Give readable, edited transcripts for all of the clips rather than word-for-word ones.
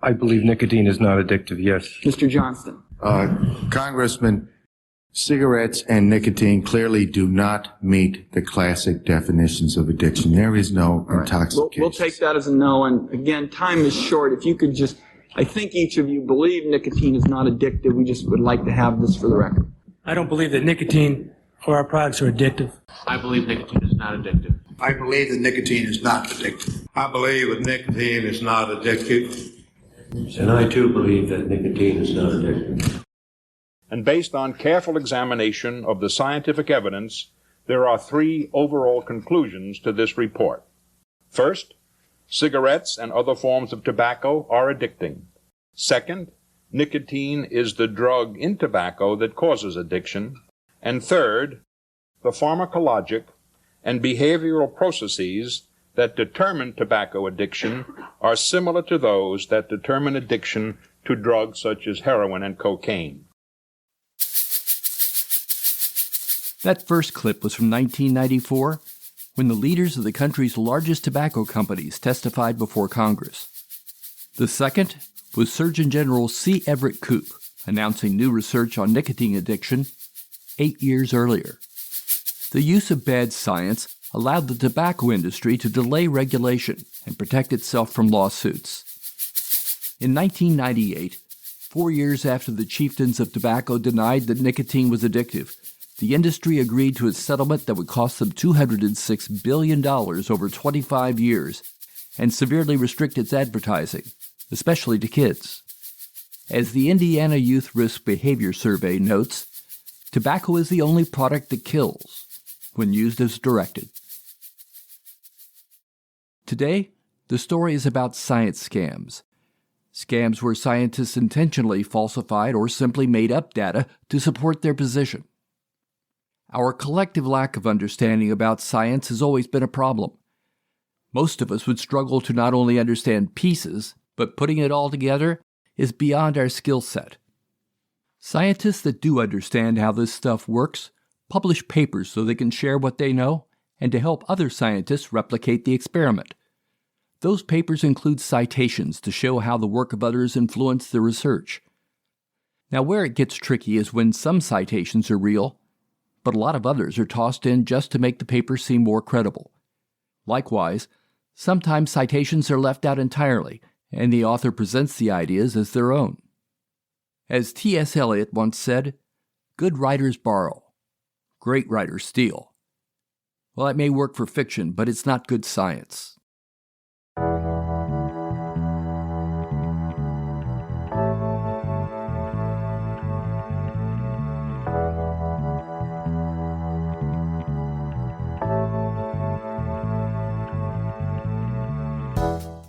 I believe nicotine is not addictive, yes. Mr. Johnston. Congressman, cigarettes and nicotine clearly do not meet the classic definitions of addiction. There is no intoxication. We'll take that as a no. And again, time is short. If you could just, I think each of you believe nicotine is not addictive. We just would like to have this for the record. I don't believe that nicotine or our products are addictive. I believe nicotine is not addictive. I believe that nicotine is not addictive. I believe that nicotine is not addictive. And I too believe that nicotine is not addictive. And based on careful examination of the scientific evidence, there are three overall conclusions to this report. First, cigarettes and other forms of tobacco are addicting. Second, nicotine is the drug in tobacco that causes addiction. And third, the pharmacologic and behavioral processes that determine tobacco addiction are similar to those that determine addiction to drugs such as heroin and cocaine. That first clip was from 1994, when the leaders of the country's largest tobacco companies testified before Congress. The second was Surgeon General C. Everett Koop announcing new research on nicotine addiction 8 years earlier. The use of bad science allowed the tobacco industry to delay regulation and protect itself from lawsuits. In 1998, 4 years after the chieftains of tobacco denied that nicotine was addictive, the industry agreed to a settlement that would cost them $206 billion over 25 years and severely restrict its advertising, especially to kids. As the Indiana Youth Risk Behavior Survey notes, tobacco is the only product that kills when used as directed. Today, the story is about science scams. Scams where scientists intentionally falsified or simply made up data to support their position. Our collective lack of understanding about science has always been a problem. Most of us would struggle to not only understand pieces, but putting it all together is beyond our skill set. Scientists that do understand how this stuff works publish papers so they can share what they know and to help other scientists replicate the experiment. Those papers include citations to show how the work of others influenced the research. Now, where it gets tricky is when some citations are real, but a lot of others are tossed in just to make the paper seem more credible. Likewise, sometimes citations are left out entirely, and the author presents the ideas as their own. As T.S. Eliot once said, "Good writers borrow, great writers steal." Well, that may work for fiction, but it's not good science.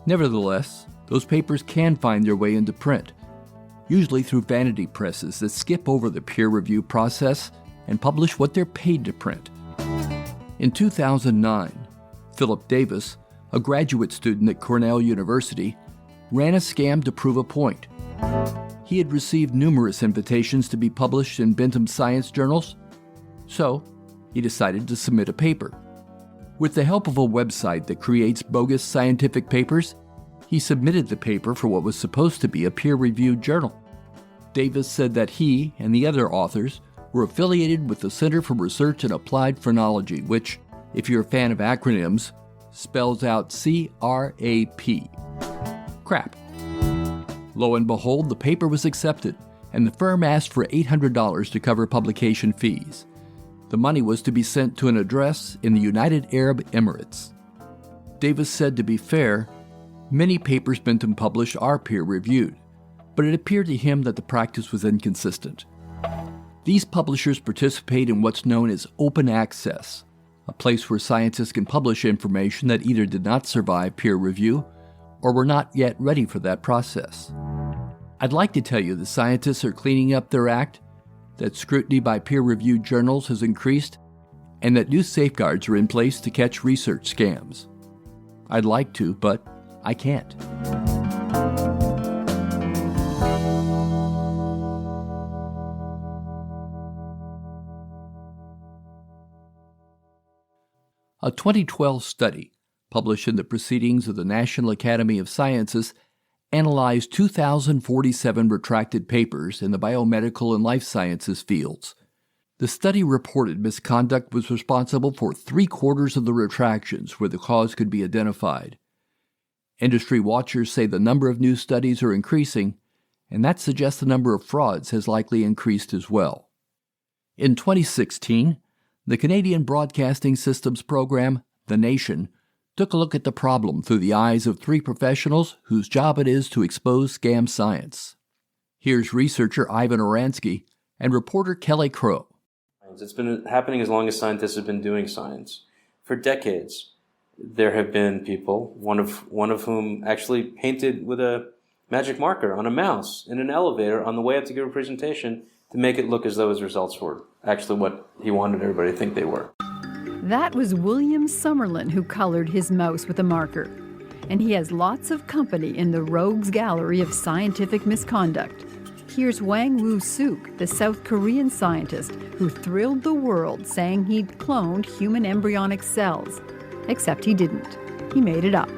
Nevertheless, those papers can find their way into print, usually through vanity presses that skip over the peer review process and publish what they're paid to print. In 2009, Philip Davis, a graduate student at Cornell University, ran a scam to prove a point. He had received numerous invitations to be published in Bentham science journals, so he decided to submit a paper. With the help of a website that creates bogus scientific papers, he submitted the paper for what was supposed to be a peer-reviewed journal. Davis said that he and the other authors were affiliated with the Center for Research in Applied Phrenology, which, if you're a fan of acronyms, spells out C-R-A-P. Crap. Lo and behold, the paper was accepted, and the firm asked for $800 to cover publication fees. The money was to be sent to an address in the United Arab Emirates. Davis said, to be fair, many papers Bentham published are peer-reviewed, but it appeared to him that the practice was inconsistent. These publishers participate in what's known as open access, a place where scientists can publish information that either did not survive peer review or were not yet ready for that process. I'd like to tell you the scientists are cleaning up their act, that scrutiny by peer-reviewed journals has increased, and that new safeguards are in place to catch research scams. I'd like to, but I can't. A 2012 study, published in the Proceedings of the National Academy of Sciences, analyzed 2,047 retracted papers in the biomedical and life sciences fields. The study reported misconduct was responsible for 3/4 of the retractions where the cause could be identified. Industry watchers say the number of new studies are increasing, and that suggests the number of frauds has likely increased as well. In 2016, the Canadian Broadcasting Systems program, The Nation, took a look at the problem through the eyes of 3 professionals whose job it is to expose scam science. Here's researcher Ivan Oransky and reporter Kelly Crow. It's been happening as long as scientists have been doing science. For decades, there have been people, one of whom actually painted with a magic marker on a mouse in an elevator on the way up to give a presentation to make it look as though his results were actually what he wanted everybody to think they were. That was William Summerlin who colored his mouse with a marker. And he has lots of company in the rogues gallery of scientific misconduct. Here's Wang Woo-suk, the South Korean scientist who thrilled the world saying he'd cloned human embryonic cells. Except he didn't. He made it up.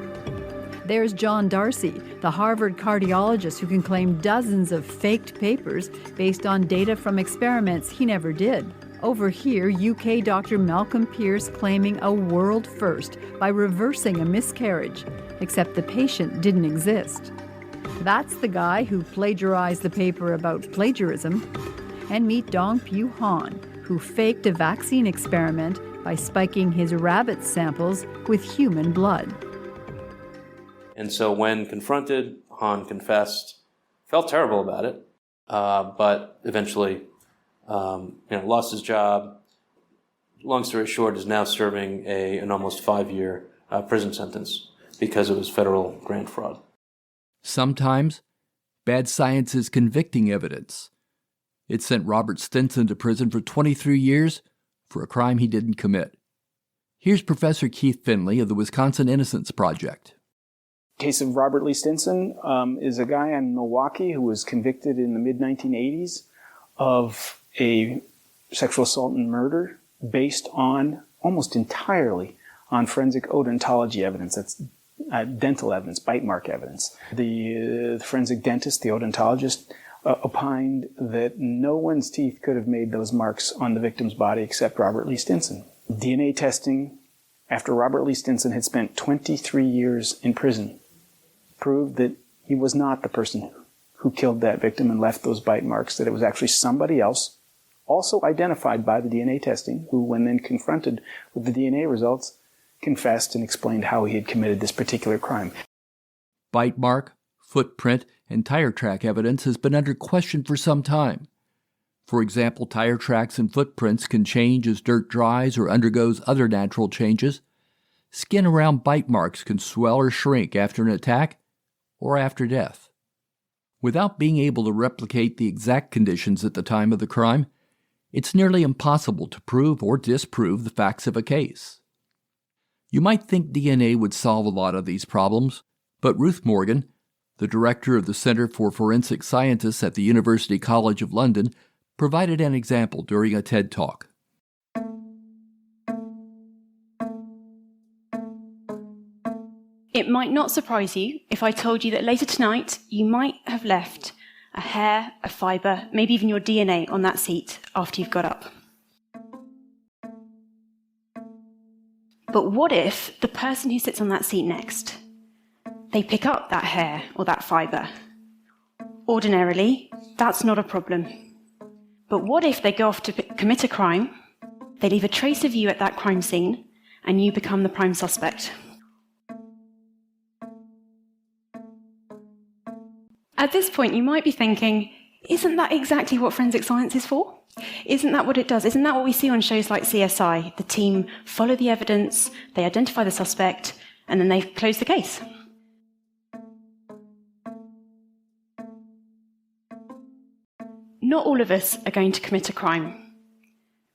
There's John Darcy, the Harvard cardiologist who can claim dozens of faked papers based on data from experiments he never did. Over here, UK Dr. Malcolm Pierce claiming a world first by reversing a miscarriage, except the patient didn't exist. That's the guy who plagiarized the paper about plagiarism. And meet Dong Pyu Han, who faked a vaccine experiment by spiking his rabbit samples with human blood. And so when confronted, Han confessed, felt terrible about it, but eventually lost his job. Long story short, is now serving an almost 5-year prison sentence because of his federal grant fraud. Sometimes, bad science is convicting evidence. It sent Robert Stinson to prison for 23 years for a crime he didn't commit. Here's Professor Keith Finley of the Wisconsin Innocence Project. The case of Robert Lee Stinson is a guy in Milwaukee who was convicted in the mid-1980s of a sexual assault and murder based on, almost entirely, on forensic odontology evidence. That's dental evidence, bite mark evidence. The forensic dentist, the odontologist, opined that no one's teeth could have made those marks on the victim's body except Robert Lee Stinson. DNA testing, after Robert Lee Stinson had spent 23 years in prison, proved that he was not the person who killed that victim and left those bite marks, that it was actually somebody else, also identified by the DNA testing, who, when then confronted with the DNA results, confessed and explained how he had committed this particular crime. Bite mark, footprint, and tire track evidence has been under question for some time. For example, tire tracks and footprints can change as dirt dries or undergoes other natural changes. Skin around bite marks can swell or shrink after an attack or after death. Without being able to replicate the exact conditions at the time of the crime, it's nearly impossible to prove or disprove the facts of a case. You might think DNA would solve a lot of these problems, but Ruth Morgan, the director of the Center for Forensic Scientists at the University College of London, provided an example during a TED Talk. It might not surprise you if I told you that later tonight you might have left a hair, a fibre, maybe even your DNA on that seat after you've got up. But what if the person who sits on that seat next, they pick up that hair or that fibre? Ordinarily, that's not a problem. But what if they go off to commit a crime, they leave a trace of you at that crime scene, and you become the prime suspect? At this point, you might be thinking, isn't that exactly what forensic science is for? Isn't that what it does? Isn't that what we see on shows like CSI? The team follow the evidence, they identify the suspect, and then they close the case. Not all of us are going to commit a crime,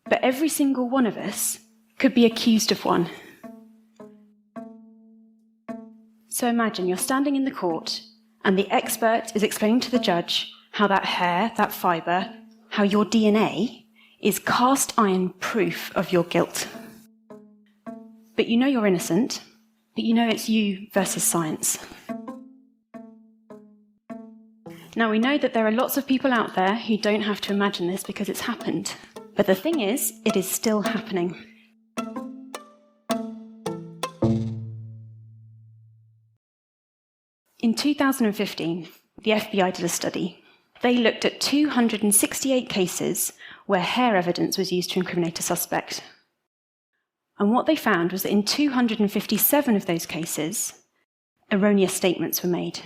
but every single one of us could be accused of one. So imagine you're standing in the court, and the expert is explaining to the judge how that hair, that fibre, how your DNA is cast iron proof of your guilt. But you know you're innocent, but you know it's you versus science. Now, we know that there are lots of people out there who don't have to imagine this because it's happened. But the thing is, it is still happening. In 2015, the FBI did a study. They looked at 268 cases where hair evidence was used to incriminate a suspect. And what they found was that in 257 of those cases, erroneous statements were made.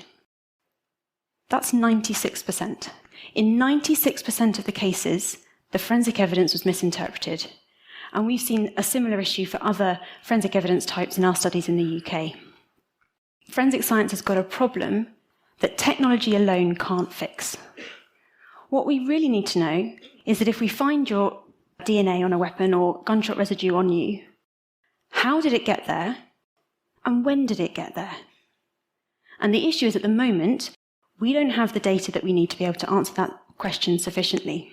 That's 96%. In 96% of the cases, the forensic evidence was misinterpreted. And we've seen a similar issue for other forensic evidence types in our studies in the UK. Forensic science has got a problem that technology alone can't fix. What we really need to know is that if we find your DNA on a weapon or gunshot residue on you, how did it get there? And when did it get there? And the issue is at the moment, we don't have the data that we need to be able to answer that question sufficiently.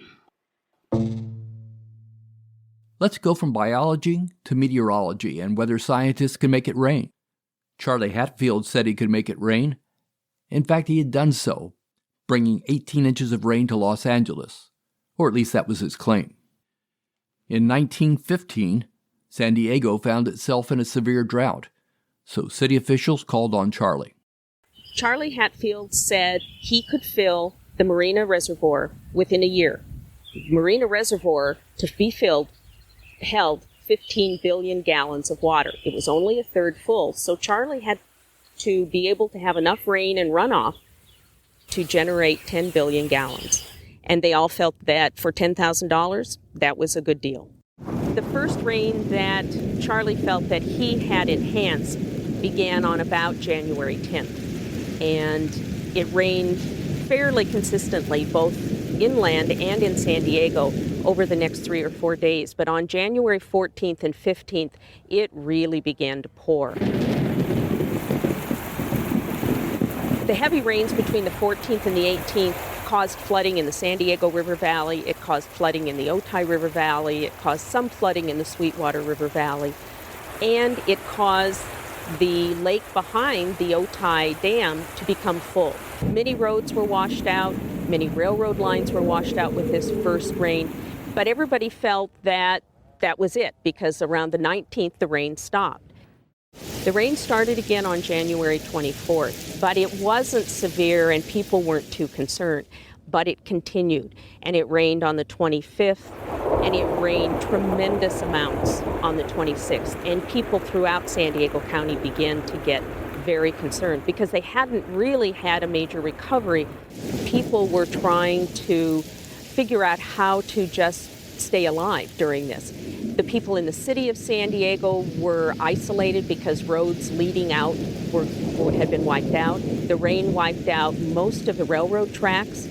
Let's go from biology to meteorology and whether scientists can make it rain. Charlie Hatfield said he could make it rain. In fact, he had done so, bringing 18 inches of rain to Los Angeles, or at least that was his claim. In 1915, San Diego found itself in a severe drought, so city officials called on Charlie. Charlie Hatfield said he could fill the Marina Reservoir within a year. The Marina Reservoir, to be filled, held 15 billion gallons of water. It was only a third full, so Charlie had to be able to have enough rain and runoff to generate 10 billion gallons. And they all felt that for $10,000, that was a good deal. The first rain that Charlie felt that he had enhanced began on about January 10th. And it rained fairly consistently, both inland and in San Diego, over the next 3 or 4 days. But on January 14th and 15th, it really began to pour. The heavy rains between the 14th and the 18th caused flooding in the San Diego River Valley. It caused flooding in the Otay River Valley. It caused some flooding in the Sweetwater River Valley. And it caused the lake behind the Otay Dam to become full. Many roads were washed out. Many railroad lines were washed out with this first rain. But everybody felt that that was it, because around the 19th, the rain stopped. The rain started again on January 24th, but it wasn't severe and people weren't too concerned. But it continued, and it rained on the 25th, and it rained tremendous amounts on the 26th. And people throughout San Diego County began to get very concerned because they hadn't really had a major recovery. People were trying to figure out how to just stay alive during this. The people in the city of San Diego were isolated because roads leading out had been wiped out. The rain wiped out most of the railroad tracks.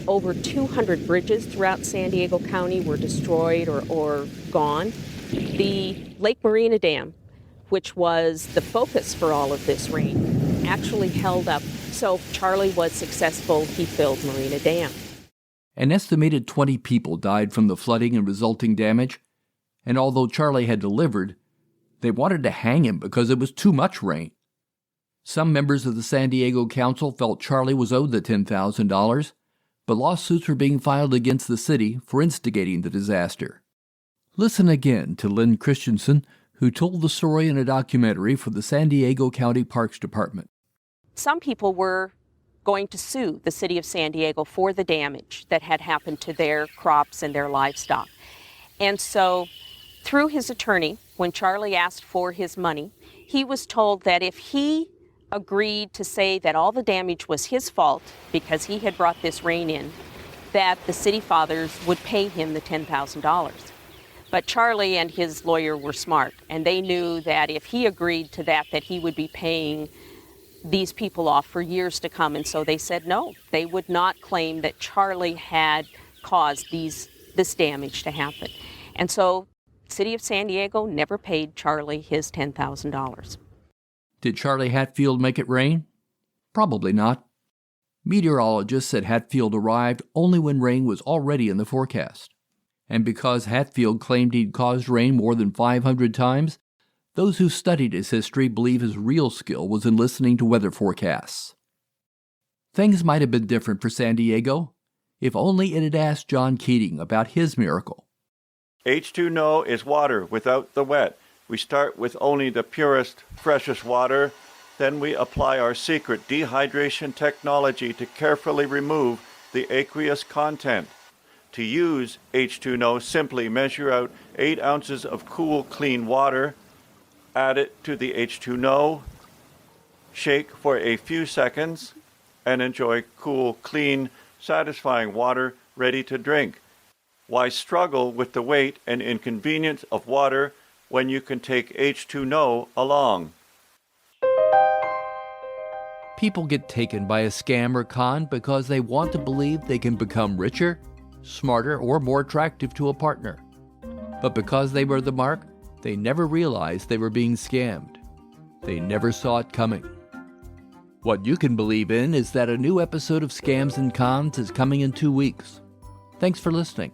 Over 200 bridges throughout San Diego County were destroyed or gone. The Lake Marina Dam, which was the focus for all of this rain, actually held up. So Charlie was successful. He filled Marina Dam. An estimated 20 people died from the flooding and resulting damage, and although Charlie had delivered, they wanted to hang him because it was too much rain. Some members of the San Diego Council felt Charlie was owed the $10,000, but lawsuits were being filed against the city for instigating the disaster. Listen again to Lynn Christensen, who told the story in a documentary for the San Diego County Parks Department. Some people were going to sue the city of San Diego for the damage that had happened to their crops and their livestock. And so, through his attorney, when Charlie asked for his money, he was told that if he agreed to say that all the damage was his fault because he had brought this rain in, that the city fathers would pay him the $10,000. But Charlie and his lawyer were smart, and they knew that if he agreed to that he would be paying these people off for years to come. And so they said no, they would not claim that Charlie had caused this damage to happen. And so the city of San Diego never paid Charlie his $10,000. Did Charlie Hatfield make it rain? Probably not. Meteorologists said Hatfield arrived only when rain was already in the forecast. And because Hatfield claimed he'd caused rain more than 500 times, those who studied his history believe his real skill was in listening to weather forecasts. Things might have been different for San Diego if only it had asked John Keating about his miracle. H2No is water without the wet. We start with only the purest, freshest water. Then we apply our secret dehydration technology to carefully remove the aqueous content. To use H2No, simply measure out 8 ounces of cool, clean water, add it to the H2No, shake for a few seconds, and enjoy cool, clean, satisfying water ready to drink. Why struggle with the weight and inconvenience of water when you can take H2No along? People get taken by a scam or con because they want to believe they can become richer, smarter, or more attractive to a partner. But because they were the mark, they never realized they were being scammed. They never saw it coming. What you can believe in is that a new episode of Scams and Cons is coming in 2 weeks. Thanks for listening.